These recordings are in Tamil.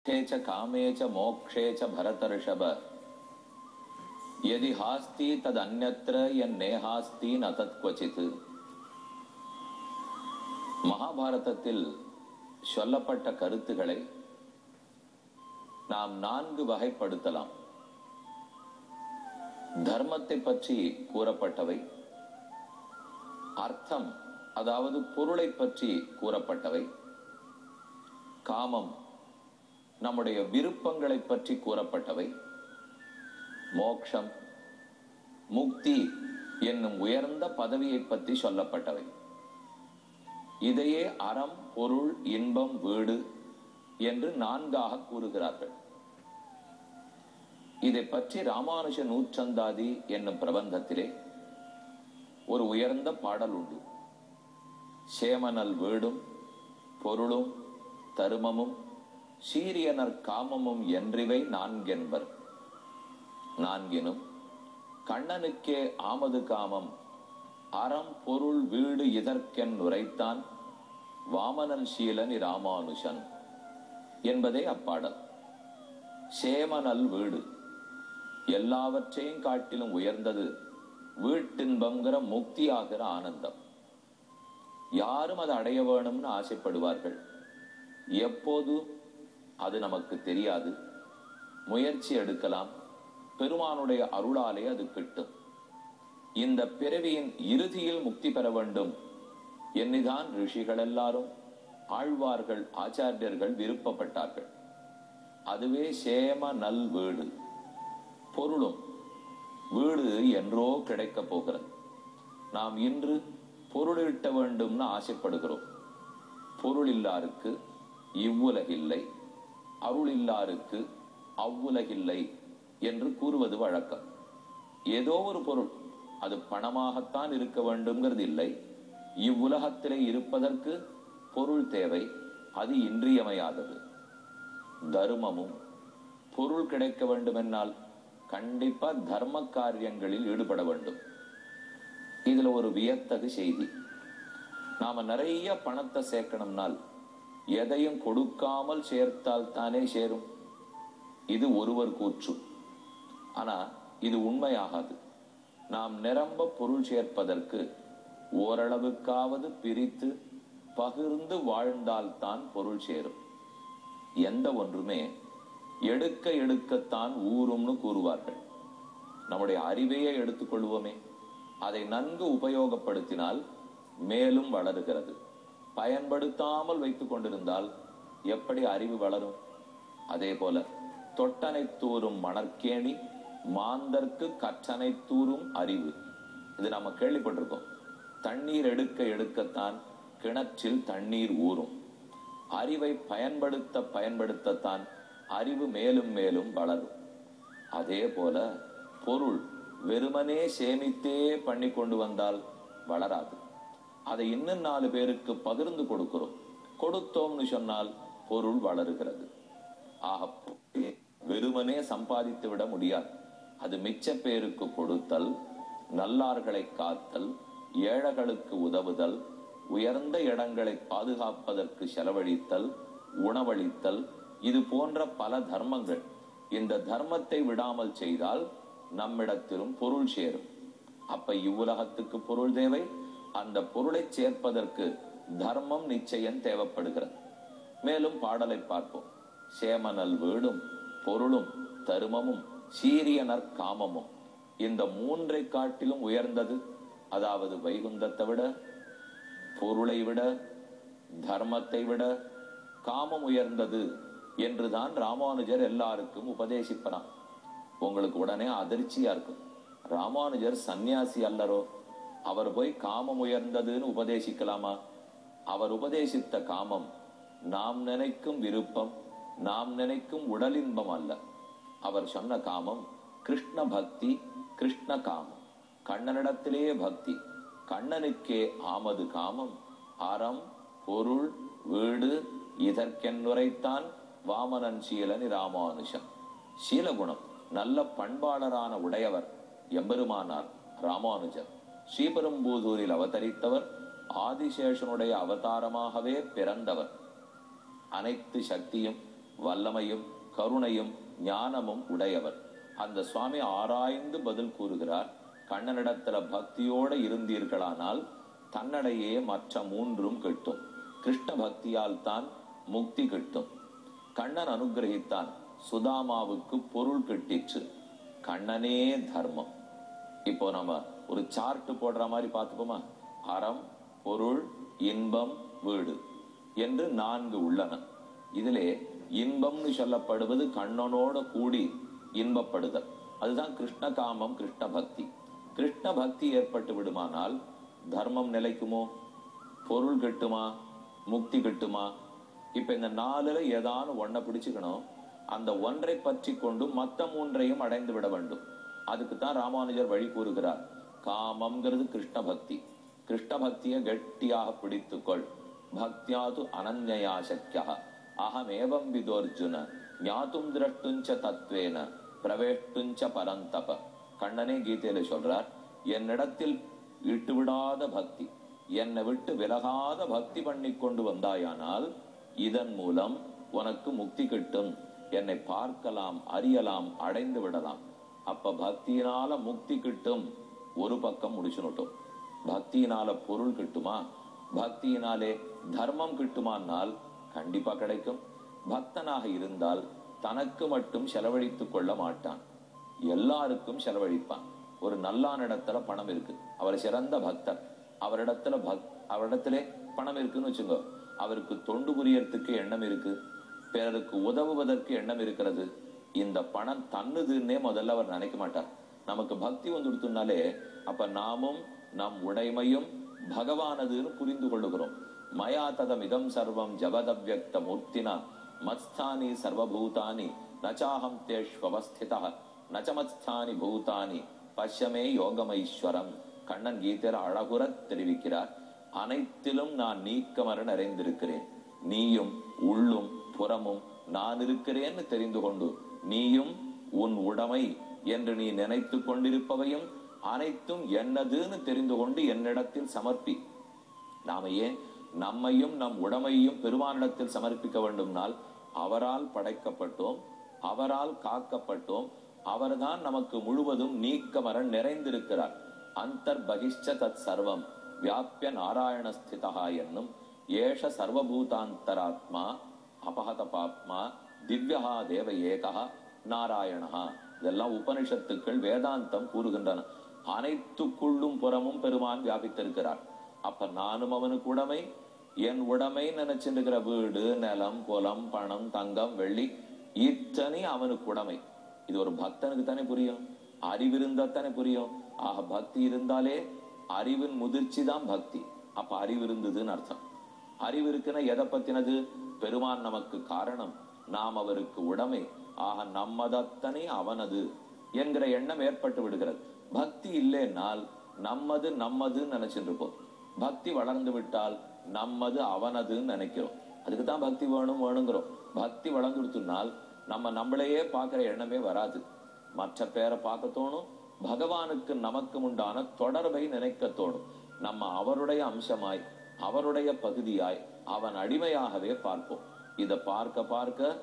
कामे च मोक्षे च भरतर्षभ यदि हास्ति तदन्यत्र यन्नेहास्ति न तत्क्वचित्. மகாபாரதத்தில் சொல்லப்பட்ட கருத்துக்களை நாம் 4 வகைப்படுத்தலாம். தர்மத்தை பற்றி கூறப்பட்டவை, அர்த்தம் அதாவது பொருளை பற்றி கூறப்பட்டவை, காமம் நம்முடைய விருப்பங்களை பற்றி கூறப்பட்டவை, மோக்ஷம் முக்தி என்னும் உயர்ந்த பதவியை பற்றி சொல்லப்பட்டவை. இதையே அறம், பொருள், இன்பம், வீடு என்று 4ஆக கூறுகிறார்கள். இதை பற்றி ராமானுஜ நூற்றந்தாதி என்னும் பிரபந்தத்திலே ஒரு உயர்ந்த பாடல் உண்டு. சேமனல் வீடும் பொருளும் தருமமும் சீரியனர் காமமும் என்றிவை 4 என்பர். 4 கண்ணனுக்கே ஆமது காமம் அறம் பொருள் வீடு இதற்கென் உரைத்தான் வாமனன் சீலன் ராமானுஷன் என்பதே அப்பாடல். சேமனல் வீடு, எல்லாவற்றையும் காட்டிலும் உயர்ந்தது வீட்டின்பங்கிற முக்தி ஆகிற ஆனந்தம். யாரும் அதை அடைய வேணும்னு ஆசைப்படுவார்கள். எப்போது அது நமக்கு தெரியாது. முயற்சி எடுக்கலாம், பெருமானுடைய அருளாலே அது கிட்டும். இந்த பிறவியின் இறுதியில் முக்தி பெற வேண்டும் என்னுதான் ரிஷிகள் எல்லாரும், ஆழ்வார்கள், ஆச்சாரியர்கள் விருப்பப்பட்டார்கள். அதுவே சேம நல் வீடு. பொருளும் வீடு என்றோ கிடைக்க போகிறது. நாம் இன்று பொருளீட்ட வேண்டும்னு ஆசைப்படுகிறோம். பொருள் இல்லாருக்கு இவ்வுலகில்லை, அருள் இல்லாருக்கு அவ்வுலகில்லை என்று கூறுவது வழக்கம். ஏதோ ஒரு பொருள், அது பணமாகத்தான் இருக்க வேண்டும்ங்கிறது இல்லை. இவ்வுலகத்திலே இருப்பதற்கு பொருள் தேவை, அது இன்றியமையாதது. தர்மமும் பொருள் கிடைக்க வேண்டுமென்றால் கண்டிப்பா தர்ம காரியங்களில் ஈடுபட வேண்டும். இதுல ஒரு வியத்தகு செய்தி, நாம நிறைய பணத்தை சேர்க்கணும்னால் எதையும் கொடுக்காமல் சேர்த்தால் தானே சேரும். இது ஒருவர் கூற்று. ஆனா இது உண்மையாகாது. நாம் நிரம்ப பொருள் சேர்ப்பதற்கு ஓரளவுக்காவது பிரித்து பகிர்ந்து வாழ்ந்தால்தான் பொருள் சேரும். எந்த ஒன்றுமே எடுக்க எடுக்கத்தான் ஊறும்னு கூறுவார்கள். நம்முடைய அறிவையே எடுத்துக்கொள்வோமே, அதை நன்கு உபயோகப்படுத்தினால் மேலும் வளருகிறது. பயன்படுத்தாமல் வைத்துக் கொண்டிருந்தால் எப்படி அறிவு வளரும்? அதே போல தொட்டனை தூறும் மணற்கேணி மாந்தர்க்கு கற்றனை தூறும் அறிவு. இது நம்ம கேள்விப்பட்டிருக்கோம். தண்ணீர் எடுக்க எடுக்கத்தான் கிணற்றில் தண்ணீர் ஊறும். அறிவை பயன்படுத்த பயன்படுத்தத்தான் அறிவு மேலும் மேலும் வளரும். அதே போல பொருள் வெறுமனே சேமித்தே பண்ணி கொண்டு வந்தால் வளராது. அதை இன்னும் 4 பேருக்கு பகிர்ந்து கொடுக்கிறோம், கொடுத்தோம்னு சொன்னால் பொருள் வளருகிறது. ஆக வெறுமனே சம்பாதித்து விட முடியாது. அது மிச்ச பேருக்கு கொடுத்தல், நல்லார்களை காத்தல், ஏழைகளுக்கு உதவுதல், உயர்ந்த இடங்களை பாதுகாப்பதற்கு செலவழித்தல், உணவளித்தல், இது போன்ற பல தர்மங்கள். இந்த தர்மத்தை விடாமல் செய்தால் நம்மிடத்திலும் பொருள் சேரும். அப்ப இவ்வுலகத்துக்கு பொருள் தேவை. அந்த பொருளை சேர்ப்பதற்கு தர்மம் நிச்சயம் தேவைப்படுகிறது. மேலும் பாடலை பார்ப்போம். சேமனல் வீடும் பொருளும் தருமமும் சீரியனர் காமமும், இந்த 3 காட்டிலும் உயர்ந்தது, அதாவது வைகுந்தத்தை விட, பொருளை விட, தர்மத்தை விட காமம் உயர்ந்தது என்றுதான் ராமானுஜர் எல்லாருக்கும் உபதேசிப்பனார். உங்களுக்கு உடனே அதிர்ச்சியா இருக்கும். ராமானுஜர் சந்நியாசி அல்லரோ, அவர் போய் காமம் உயர்ந்ததுன்னு உபதேசிக்கலாமா? அவர் உபதேசித்த காமம் நாம் நினைக்கும் விருப்பம், நாம் நினைக்கும் உடலின்பம் அல்ல. அவர் சொன்ன காமம் கிருஷ்ண பக்தி, கிருஷ்ண காமம், கண்ணனிடத்திலேயே பக்தி. கண்ணனுக்கே ஆமது காமம் அறம் பொருள் வீடு இதற்கென்னுரைத்தான் வாமனன் சீலன் ராமானுஷன். சீலகுணம் நல்ல பண்பாளரான உடையவர் எம்பெருமானார் ராமானுஜர். ஸ்ரீபெரும்புதூரில் அவதரித்தவர், ஆதிசேஷனுடைய அவதாரமாகவே பிறந்தவர். அனைத்து சக்தியும் வல்லமையும் கருணையும் ஞானமும் உடையவர். அந்த சுவாமி ஆராய்ந்து பதில் கூறுகிறார். கண்ணனிடத்துல பக்தியோட இருந்தீர்களானால் தன்னடையே மற்ற மூன்றும் கிட்டும். கிருஷ்ண பக்தியால் தான் முக்தி கிட்டும். கண்ணன் அனுகிரகித்தான், சுதாமாவுக்கு பொருள் கிட்டிச்சு. கண்ணனே தர்மம். இப்போ நம்ம ஒரு சார்ட் போடுற மாதிரி பார்த்துப்போமா? அறம், பொருள், இன்பம், வீடு என்று 4 உள்ளன. இதிலே இன்பம்னு சொல்லப்படுவது கண்ணனோட கூடி இன்பப்படுதல். அதுதான் கிருஷ்ண காமம், கிருஷ்ண பக்தி. கிருஷ்ண பக்தி ஏற்பட்டு விடுமானால் தர்மம் நிலைக்குமோ? பொருள் கிட்டுமா? முக்தி கிட்டுமா? இப்ப இந்த 4ல ஏதான ஒன்றை பிடிச்சுக்கணும். அந்த ஒன்றை பற்றி கொண்டு மத்த 3ஐயும் அடைந்து விட வேண்டும். அதுக்கு தான் ராமானுஜர் வழி கூறுகிறார். காமம்ங்கிறது கிருஷ்ண பக்தி. கிருஷ்ண பக்தியை கெட்டியாக பிடித்துக்கொள். பக்தியாது அனன்யா சக்கியா அகமேவம் விதோர்ஜுன ஞாத்தும் திரஷ்டுஞ்ச தத்வேன பிரவேஷ்டுஞ்ச பரந்தப. கண்ணனே கீதையில சொல்றார், என்னிடத்தில் விட்டுவிடாத பக்தி, என்னை விட்டு விலகாத பக்தி பண்ணி கொண்டு வந்தாயானால் இதன் மூலம் உனக்கு முக்தி கிட்டும். என்னை பார்க்கலாம், அறியலாம், அடைந்து விடலாம். அப்ப பக்தியினால முக்தி கிட்டும். ஒரு பக்கம் முடிச்சுட்டோம். பக்தியினால பொருள் கிட்டுமா? பக்தியினாலே தர்மம் கிட்டுமானால் கண்டிப்பா கிடைக்கும். பக்தனாக இருந்தால் தனக்கு மட்டும் செலவழித்துக் கொள்ள மாட்டான், எல்லாருக்கும் செலவழிப்பான். ஒரு நல்லானிடத்துல பணம் இருக்கு, அவர் சிறந்த பக்தர், அவரிடத்திலே பணம் இருக்குன்னு வச்சுங்க. அவருக்கு தொண்டு புரியறதுக்கு எண்ணம் இருக்கு, பிறருக்கு உதவுவதற்கு எண்ணம் இருக்கிறது. இந்த பணம் தன்னுதுன்னே முதல்ல அவர் நினைக்க மாட்டார். நமக்கு பக்தி வந்துடுத்துனாலே அப்ப நாமும் நம் உடைமையும் பகவானதுன்னு புரிந்து கொள்ளுகிறோம். மயா ததம் இதம் சர்வம் ஜபதவ்யக்த மூர்த்தினா மத்ஸ்தானி சர்வபூதானி நச்சாஹம் தேஷ்வவஸ்திதா நச்சமத்ஸ்தானி பூதானி பஷ்யமே யோகமைஸ்வரம். கண்ணன் கீதையில அழகுற தெரிவிக்கிறார். அனைத்திலும் நான் நீக்கமர நிறைந்திருக்கிறேன். நீயும் உள்ளும் புறமும் நான் இருக்கிறேன்னு தெரிந்து கொண்டு நீயும் உன் உடைமை என்று நீ நினைத்து கொண்டிருப்பவையும் அனைத்தும் என்னதுன்னு தெரிந்து கொண்டு என்னிடத்தில் சமர்ப்பி. நாம ஏன் நம்மையும் நம் உடைமையும் பெருமானிடத்தில் சமர்ப்பிக்க வேண்டும்னால் அவரால் படைக்கப்பட்டோம், அவரால் காக்கப்பட்டோம். அவர்தான் நமக்கு முழுவதும் நீக்கமர நிறைந்திருக்கிறார். அந்தர் பகிஷ்ச தத் சர்வம் வியாபிய நாராயணஸ்திதா என்னும் ஏஷ சர்வபூதாந்தராத்மா அபஹத பாப்மா திவ்யா தேவ ஏகா நாராயணா. இதெல்லாம் உபனிஷத்துக்கள் வேதாந்தம் கூறுகின்றன. அனைத்துக்குள்ளும் புறமும் பெருமான் வியாபித்திருக்கிறார். அப்ப நானும் அவனுக்கு உடைமை, என் உடைமை நினைச்சிருக்கிற வீடு, நிலம், குலம், பணம், தங்கம், வெள்ளி இத்தனை அவனுக்கு உடைமை. இது ஒரு பக்தனுக்கு தானே புரியும், அறிவிருந்தாத்தானே புரியும். ஆக பக்தி இருந்தாலே அறிவின் முதிர்ச்சி தான் பக்தி. அப்ப அறிவு இருந்ததுன்னு அர்த்தம். அறிவு இருக்குன்னா எதை பத்தினது? பெருமான் நமக்கு காரணம், நாம் அவருக்கு உடைமை. ஆக நம்மதத்தனை அவனது என்கிற எண்ணம் ஏற்பட்டு விடுகிறது. பக்தி இல்லைன்னால் நம்மது நம்மதுன்னு நினைச்சிட்டு இருப்போம். பக்தி வளர்ந்து விட்டால் நம்மது அவனதுன்னு நினைக்கிறோம். அதுக்குதான் பக்தி வேணும் வேணுங்கிறோம். பக்தி வளர்ந்து விடுத்துனால் நம்மளையே பார்க்கிற எண்ணமே வராது. மற்ற பேரை பார்க்க தோணும், பகவானுக்கு நமக்கு உண்டான தொடர்பை நினைக்க தோணும். நம்ம அவருடைய அம்சமாய், அவருடைய பகுதியாய், அவன் அடிமையாகவே பார்ப்போம். இத பார்க்க பார்க்க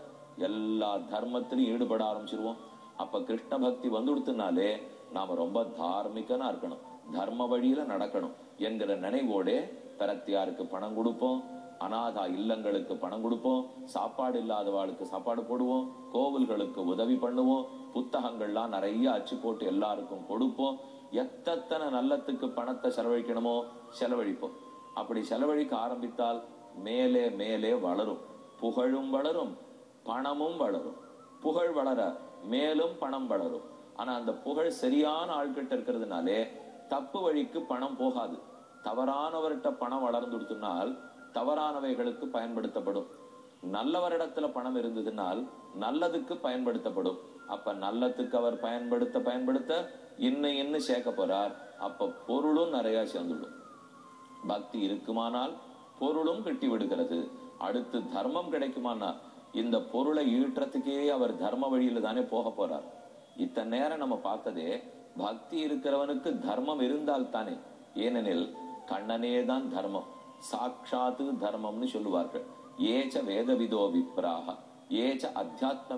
எல்லா தர்மத்திலும் ஈடுபட ஆரம்பிச்சிருவோம். அப்ப கிருஷ்ண பக்தி வந்துடுத்துனாலே நாம ரொம்ப தார்மிகனா இருக்கணும், தர்ம வழியில நடக்கணும் என்கிற நினைவோடே பிரத்தியாருக்கு பணம் கொடுப்போம், அநாதா இல்லங்களுக்கு பணம் கொடுப்போம், சாப்பாடு இல்லாதவாளுக்கு சாப்பாடு போடுவோம், கோவில்களுக்கு உதவி பண்ணுவோம், புத்தகங்கள்லாம் நிறைய அச்சு போட்டு எல்லாருக்கும் கொடுப்போம். எத்தனை நல்லத்துக்கு பணத்தை செலவழிக்கணுமோ செலவழிப்போம். அப்படி செலவழிக்க ஆரம்பித்தால் மேலே மேலே வளரும், புகழும் வளரும், பணமும் வளரும். புகழ் வளர மேலும் பணம் வளரும். ஆனா அந்த புகழ் சரியான ஆள்கிட்ட இருக்கிறதுனாலே தப்பு வழிக்கு பணம் போகாது. தவறானவர்கிட்ட பணம் வளர்ந்துடுத்துனால் தவறானவைகளுக்கு பயன்படுத்தப்படும். நல்லவரிடத்துல பணம் இருந்ததுனால் நல்லதுக்கு பயன்படுத்தப்படும். அப்ப நல்லதுக்கு அவர் பயன்படுத்த இன்னும் சேர்க்க போறார். அப்ப பொருளும் நிறைய சேர்ந்துடும். பக்தி இருக்குமானால் பொருளும் கிட்டி விடுகிறது. அடுத்து தர்மம் கிடைக்குமானால் இந்த பொருளை ஈற்றத்துக்கே அவர் தர்ம வழியில தானே போக போறார். இத்தனை நேரம் நம்ம பார்த்ததே பக்தி இருக்கிறவனுக்கு தர்மம் இருந்தால் தானே. ஏனெனில் கண்ணனே தான் தர்மம், சாட்சாத்து தர்மம்னு சொல்லுவார்கள். ஏச்ச வேதவிதோ விப்ராக ஏச்ச அத்தியாத்ம